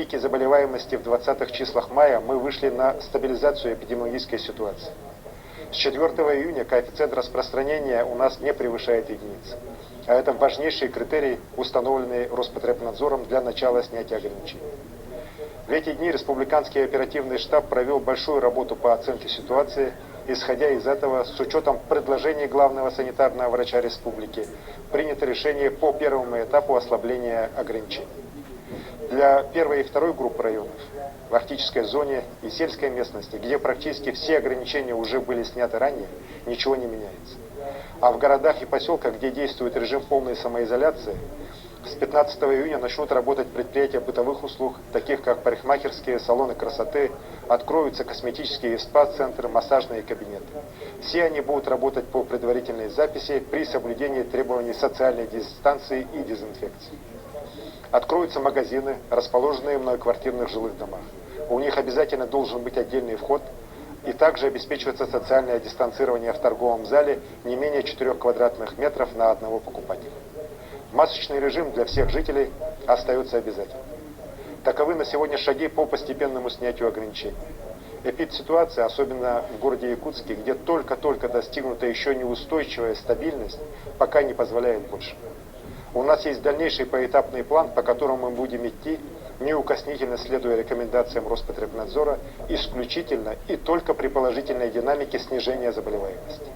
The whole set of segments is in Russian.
пике заболеваемости в 20-х числах мая мы вышли на стабилизацию эпидемиологической ситуации. С 4 июня коэффициент распространения у нас не превышает единицы. А это важнейший критерий, установленный Роспотребнадзором для начала снятия ограничений. В эти дни республиканский оперативный штаб провел большую работу по оценке ситуации. Исходя из этого, с учетом предложений главного санитарного врача республики, принято решение по первому этапу ослабления ограничений. Для первой и второй групп районов, в арктической зоне и сельской местности, где практически все ограничения уже были сняты ранее, ничего не меняется. А в городах и поселках, где действует режим полной самоизоляции, с 15 июня начнут работать предприятия бытовых услуг, таких как парикмахерские, салоны красоты, откроются косметические спа-центры, массажные кабинеты. Все они будут работать по предварительной записи при соблюдении требований социальной дистанции и дезинфекции. Откроются магазины, расположенные в многоквартирных жилых домах. У них обязательно должен быть отдельный вход, и также обеспечивается социальное дистанцирование в торговом зале не менее 4 квадратных метров на одного покупателя. Масочный режим для всех жителей остается обязательным. Таковы на сегодня шаги по постепенному снятию ограничений. Эпидситуация, особенно в городе Якутске, где только-только достигнута еще неустойчивая стабильность, пока не позволяет больше. У нас есть дальнейший поэтапный план, по которому мы будем идти, неукоснительно следуя рекомендациям Роспотребнадзора, исключительно и только при положительной динамике снижения заболеваемости.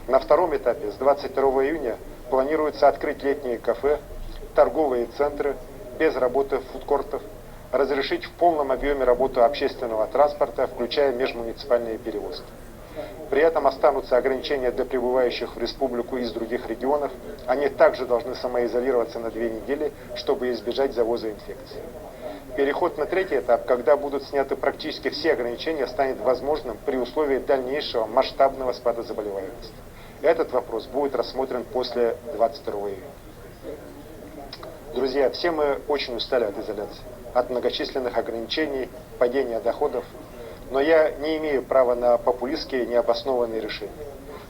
На втором этапе, с 22 июня, планируется открыть летние кафе, торговые центры, без работы фудкортов, разрешить в полном объеме работу общественного транспорта, включая межмуниципальные перевозки. При этом останутся ограничения для прибывающих в республику из других регионов. Они также должны самоизолироваться на 2 недели, чтобы избежать завоза инфекции. Переход на третий этап, когда будут сняты практически все ограничения, станет возможным при условии дальнейшего масштабного спада заболеваемости. Этот вопрос будет рассмотрен после 22 июня. Друзья, все мы очень устали от изоляции, от многочисленных ограничений, падения доходов. Но я не имею права на популистские необоснованные решения.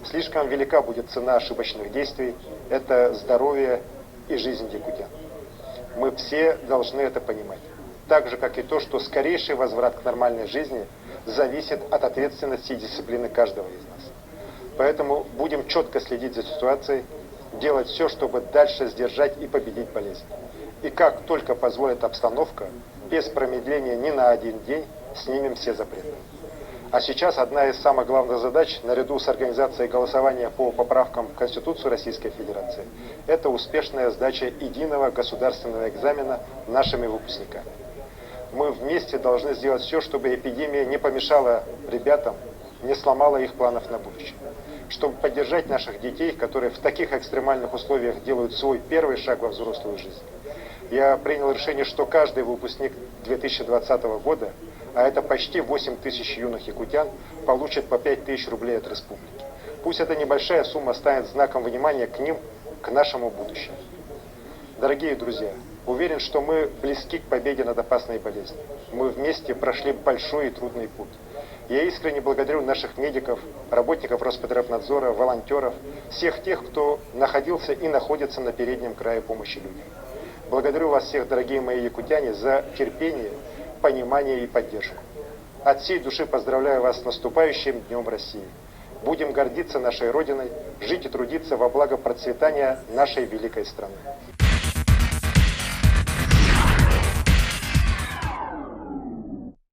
Слишком велика будет цена ошибочных действий. Это здоровье и жизнь якутян. Мы все должны это понимать. Так же, как и то, что скорейший возврат к нормальной жизни зависит от ответственности и дисциплины каждого из нас. Поэтому будем четко следить за ситуацией, делать все, чтобы дальше сдержать и победить болезнь. И как только позволит обстановка, без промедления ни на один день, снимем все запреты. А сейчас одна из самых главных задач, наряду с организацией голосования по поправкам в Конституцию Российской Федерации, это успешная сдача единого государственного экзамена нашими выпускниками. Мы вместе должны сделать все, чтобы эпидемия не помешала ребятам, не сломала их планов на будущее. Чтобы поддержать наших детей, которые в таких экстремальных условиях делают свой первый шаг во взрослую жизнь. Я принял решение, что каждый выпускник 2020 года, а это почти 8 тысяч юных якутян, получит по 5 тысяч рублей от республики. Пусть эта небольшая сумма станет знаком внимания к ним, к нашему будущему. Дорогие друзья, уверен, что мы близки к победе над опасной болезнью. Мы вместе прошли большой и трудный путь. Я искренне благодарю наших медиков, работников Роспотребнадзора, волонтеров, всех тех, кто находился и находится на переднем крае помощи людям. Благодарю вас всех, дорогие мои якутяне, за терпение, понимание и поддержку. От всей души поздравляю вас с наступающим Днем России. Будем гордиться нашей Родиной, жить и трудиться во благо процветания нашей великой страны.